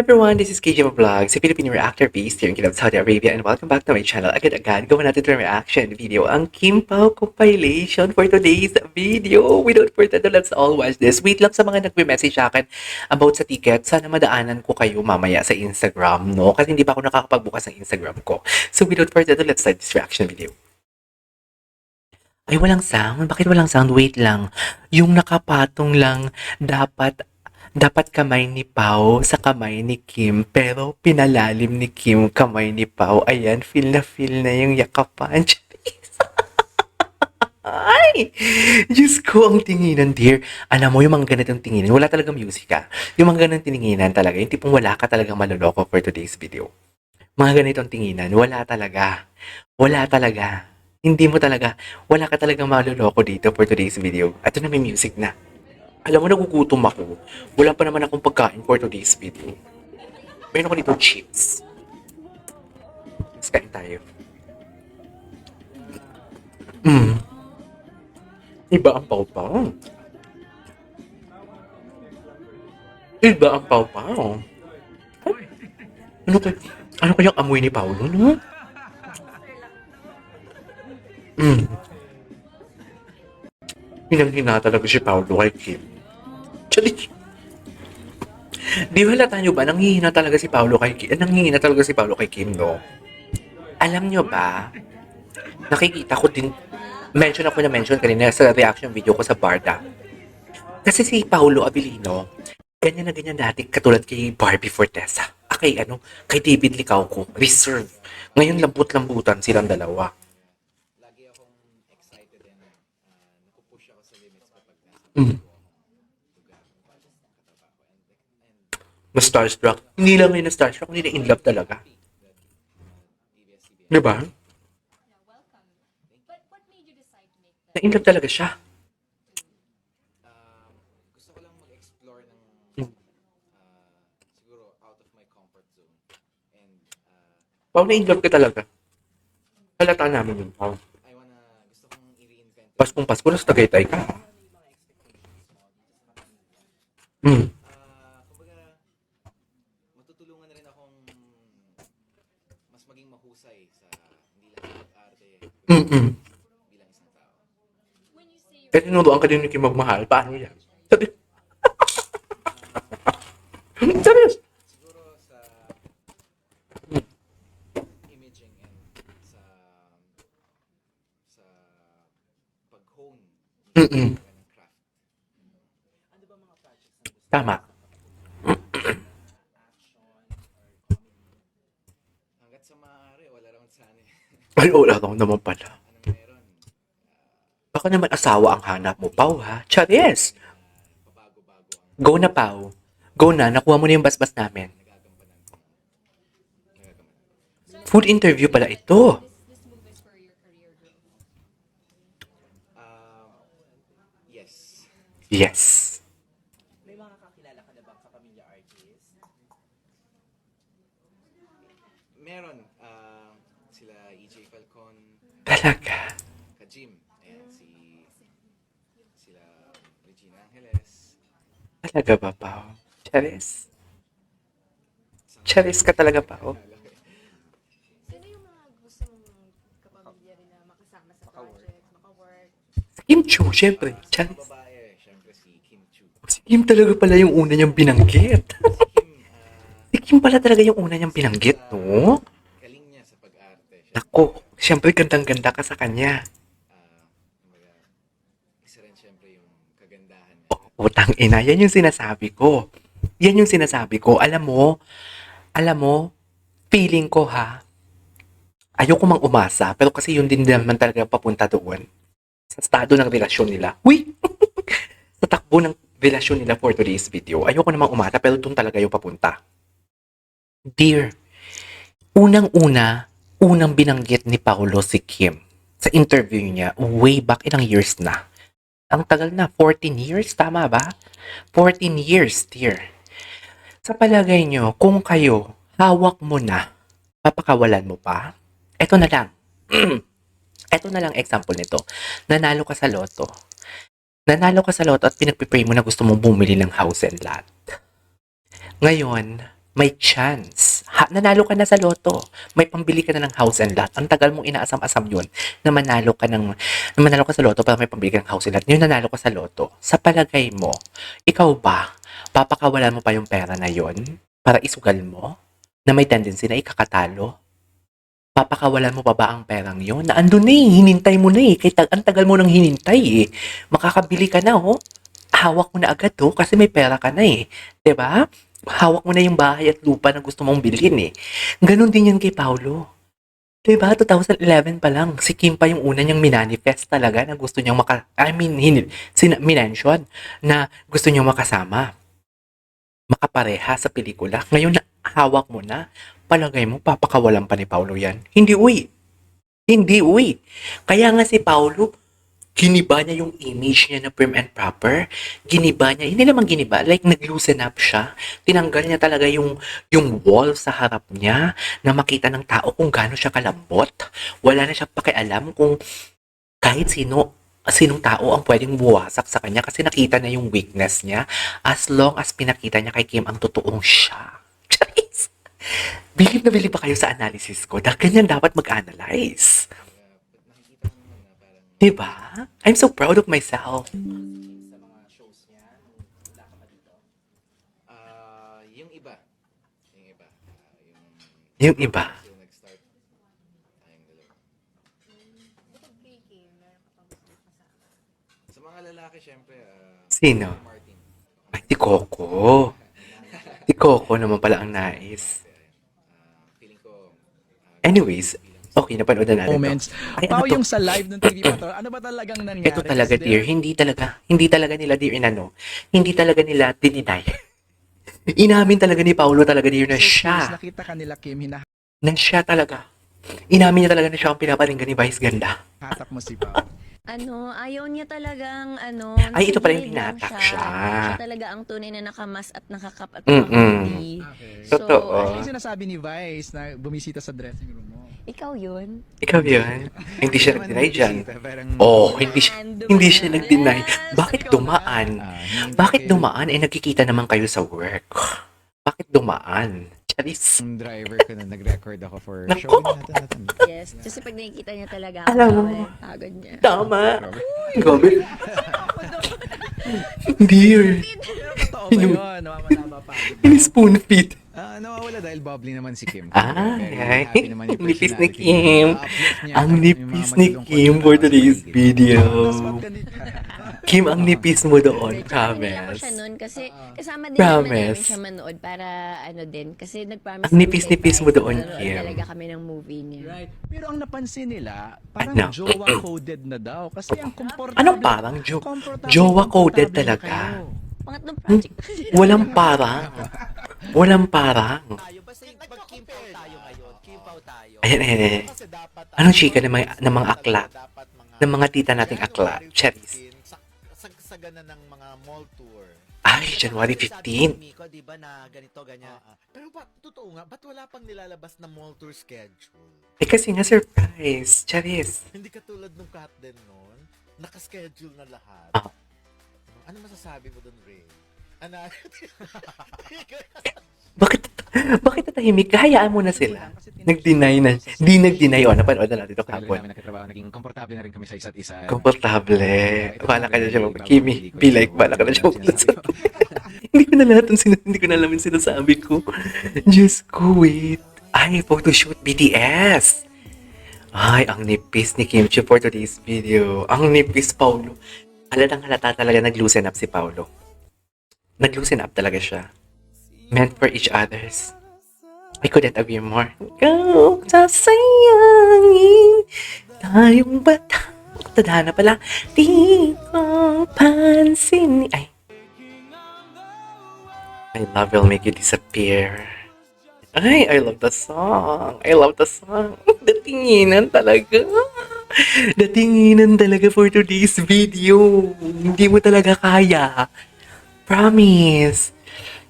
everyone, this is KJ Vlog, si Filipino reactor based here in Kingdom, Saudi Arabia, and welcome back to my channel. Agad-agad, gawa natin ito reaction video, ang Kim Pao compilation for today's video. Without further ado, let's all watch this. Wait lang sa mga nagme-message sa akin about sa ticket. Sana madaanan ko kayo mamaya sa Instagram, no? Kasi hindi pa ako nakakapagbukas ng Instagram ko. So without further ado, let's start this reaction video. Ay, walang sound? Bakit walang sound? Wait lang. Yung nakapatong lang, dapat kamay ni Pao sa kamay ni Kim, pero pinalalim ni Kim kamay ni Pao. Ayan, feel na yung yakapan. Ay! Diyos ko, ang tinginan, dear. Alam mo, yung mga ganitong tinginan, wala talagang music, ah. Yung mga ganitong tinginan talaga, yung tipong wala ka talagang maloloko for today's video. Mga ganitong tinginan, wala talaga. Wala talaga. Hindi mo talaga, wala ka talagang maloloko dito for today's video. At ito na may music na. Alam mo, nagugutom ako. Wala pa naman akong pagkain for today's video. Meron ako dito chips. Let's kain tayo. Iba ang pawpaw. Iba ang pawpaw. Ano kayang amoy ni Paolo, no? Hinang-hina talaga si Paolo kay Kim. Chalit. Di ba halata nyo ba, nanghihina talaga si Paolo kay Kim? Nanghihina talaga si Paolo kay Kim, no? Alam nyo ba, nakikita ko din, mention kanina sa reaction video ko sa Barda. Kasi si Paolo Abilino, ganyan na ganyan dati, katulad kay Barbie Fortesa. Kay David Licauco, reserve. Ngayon lambut-lambutan silang dalawa. Lagi akong excited and napupush ako sa limits kapag Na-starstruck. Hindi lang yung na-starstruck, hindi na in love talaga. Diba? Na in love talaga siya. gusto ko lang mag-explore ng siguro out of my comfort zone. And Pao, na in love ka talaga. Halata namin yun, Pao. gusto kong i-reinvent. Paskong Pasko, nasa Tagaytay ka. Kumbaga, matutulungan na rin akong mas maging mahusay sa hindi lang pag-arte, bilang isang tao. Eh, tinuruan ka din ni Kim magmahal. Paano yan? Sabi. Serious. Siguro sa imaging and sa pag-hone ng craft. Ano ba mga projects na gusto Tama. hanggat sa maaari, wala naman sana eh. Ay, wala akong naman pala. Anong meron, Baka naman asawa ang hanap mo, Pao, ha? Charis. pabago-bago ang Go na, Pao. Go na. Nakuha mo na yung basbas namin. nagagampanan ko. Food interview pala ito. Yes. Yes. May mga kakilala ka na bang kapamilya artist? Meron. Sila EJ Falcon, Talaga. Kajim, ayan, sila Regina Angeles. Talaga ba, Pao? Charis. Charis ka talaga, Pao. Sino yung mga gusto mong kapamilya rin na makasama sa project, makawork? Kim Chu, syempre. Sa Charis. babae, syempre si Kim Chu. Si Kim talaga pala yung una niyang binanggit. Kim, Si Kim pala talaga yung una niyang binanggit, no? galing niya sa pag-arte. Ako, syempre gandang-ganda ka sa kanya. Kumbaga, isa rin syempre yung kagandahan niya. Utang ina, yan yung sinasabi ko. Yan yung sinasabi ko. Alam mo, feeling ko ha, ayoko mang umasa, pero kasi yun din naman talaga papunta doon. Sa estado ng relasyon nila. Uy! Sa takbo ng relasyon nila for today's video. Ayoko namang umasa, pero doon talaga yung papunta. Dear, unang binanggit ni Paolo si Kim sa interview niya way back ilang years na. Ang tagal na, 14 years, tama ba? 14 years, dear. Sa palagay nyo, kung kayo, hawak mo na, papakawalan mo pa? Ito na lang. Ito na lang example nito. Nanalo ka sa loto. Nanalo ka sa loto at pinagpipray mo na gusto mong bumili ng house and lot. Ngayon, May chance. Nanalo ka na sa loto. May pambili ka na ng house and lot. Ang tagal mong inaasam-asam yun na manalo ka sa loto para may pambili ka ng house and lot. Yun nanalo ka sa loto. Sa palagay mo, ikaw ba, papakawalan mo pa yung pera na yun para isugal mo na may tendency na ikakatalo? Papakawalan mo pa ba ang perang yun? Na andun na eh, hinintay mo na eh. Ang tagal mo nang hinintay eh. Makakabili ka na oh. Hawak mo na agad oh, kasi may pera ka na eh. 'Di ba? Hawak mo na yung bahay at lupa na gusto mong bilhin eh. Ganon din yan kay Paulo. 'Di ba? 2011 pa lang, si Kim pa yung una niyang minanifest talaga na gusto niyang minention na gusto niyang makasama. Makapareha sa pelikula. Ngayon na hawak mo na, palagay mo papakawalan pa ni Paulo yan. Hindi uy. Hindi uy. Kaya nga si Paulo, giniba niya yung image niya na prim and proper. Giniba niya. Hindi naman giniba. Like, nag-loosen up siya. Tinanggal niya talaga yung wall sa harap niya na makita ng tao kung gaano siya kalambot. Wala na siya pakialam kung kahit sinong tao ang pwedeng buwasak sa kanya kasi nakita na yung weakness niya as long as pinakita niya kay Kim ang totoong siya. Charis! Bilib na bilib ba kayo sa analysis ko? Dahil ganyan dapat mag-analyze. Nakikita mo naman na parang Diba? I'm so proud of myself. sa mga shows niya, nung wala ka pa dito. Yung iba. Yung iba. Yung nag-start tayong dalawa. Bukod kay Kim, meron ka pang gusto kasama. Sa mga lalaki, syempre, Sino? Martin. Ay, si Coco. Si Coco naman pala ang nais. Feeling ko, Anyways, okay, napanood na natin moments. to. Ay, ano Pao to? yung sa live ng TV Patrol, ano ba talagang nangyari? Ito talaga, Is dear. there- Hindi talaga nila, dear, hindi talaga nila dininay. Inamin talaga ni Paulo talaga, dear, na So, siya. please, nakita ka nila, Kim, Na siya talaga. Inamin niya talaga na siya ang pinaparinggan ni Vice Ganda. hinahatak mo si Pao. Ayaw niya talagang, Ay, ito nasa pala yung gilid lang hinatak siya. siya. Siya talaga ang tunay na nakamas at nakakap at Mm-mm. nakaputi. Okay. Totoo. Ano yung sinasabi ni Vice na bumisita sa dressing room mo? Ikaw yun. Ikaw yun. Hindi siya nag-deny dyan. Parang, Oh, hindi siya nag-deny. Yes. Bakit dumaan? Bakit dumaan? Eh, nagkikita naman kayo sa work. Bakit dumaan? Charis. yung driver ko na nag-record ako for Naku! show natin. Yes. Kasi pag nakikita niya talaga Alam mo. pagod niya. Tama. Grabe. Dear. Totoo ba yun? Nawawala ba pa? Spoon feed. Nawawala dahil bubbly naman si Kim. Ay, Very happy naman yung nipis ni personality Kim. niya. Na-uplift niya Ang yung nipis mga ni malulungkot Kim na for tao sa today's paligid. video. Tapos ba't ganito? Kim, ang nipis mo doon. Tsaka nila ko siya Promise. nun kasi kasama din Promise. naman namin siya manood para din. Kasi nag-promise Ang nipis-nipis mo doon, manonood Kim. talaga kami ng movie niya. Right. Pero ang napansin nila, parang Ano? jowa coded na daw. Kasi ang komportable. Anong parang komportable- jowa coded komportable talaga? kayo. Pangatlong project. Walang parang. Walang parang. tayo. Basta yung pag kimpaw tayo ngayon, kimpaw tayo. Ayan, ayan, ayan. Kasi dapat, Anong chika ng mga akla? dapat mga, Ng mga tita nating akla. Cherries. Sagsagana ng mga mall tour. Ay, January Sabi 15. ni Miko, di ba, na ganito, ganyan. Pero totoo nga, ba't wala pang nilalabas na mall tour schedule? Eh kasi nga surprise. Charis. Hindi katulad nung cut din noon, nakaschedule na lahat. Ah. Ano masasabi mo dun, Ray? Ano? Bakit natahimik? Hayaan mo na sila. Nag-deny na. Di nag-deny. O, napanood na natin ito Tagal kahapon. namin nagkatrabaho, naging komportable na rin kami sa isa't isa. Komportable. Bala ka na siya Kimi, be like, bala ka na siya Hindi ko na lahat hindi ko na alam yung sinasabi ko. Just go wait. Ay, photoshoot BTS. Ay, ang nipis ni Kimchi for today's video. Ang nipis, Paulo. Halata talaga nag-loosen up si Paulo. Nag-loosen up talaga siya. Meant for each others. I couldn't agree more. Ikaw, sasayangin tayong bata. Tadhana pala. Di ko pansin. Ay. I love will make you disappear. Ay, I love the song. I love the song. Datinginan talaga. Datinginan talaga for today's video. Hindi mo talaga kaya. Promise.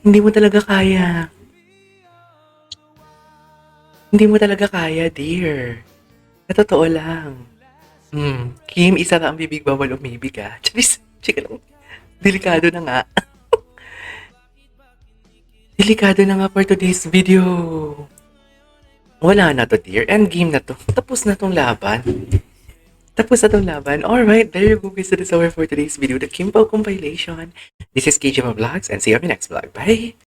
Hindi mo talaga kaya. Hindi mo talaga kaya, dear. Sa totoo lang. Kim, isa na ang bibig bawal umibig ah. Charis, chika lang. Delikado na nga. Delikado na nga for today's video. Wala na to, dear. Endgame na to. Tapos na tong laban. Alright, there you go guys. That is our for today's video, the Kim Pao compilation. This is KJM Vlogs and see you on the next vlog. Bye!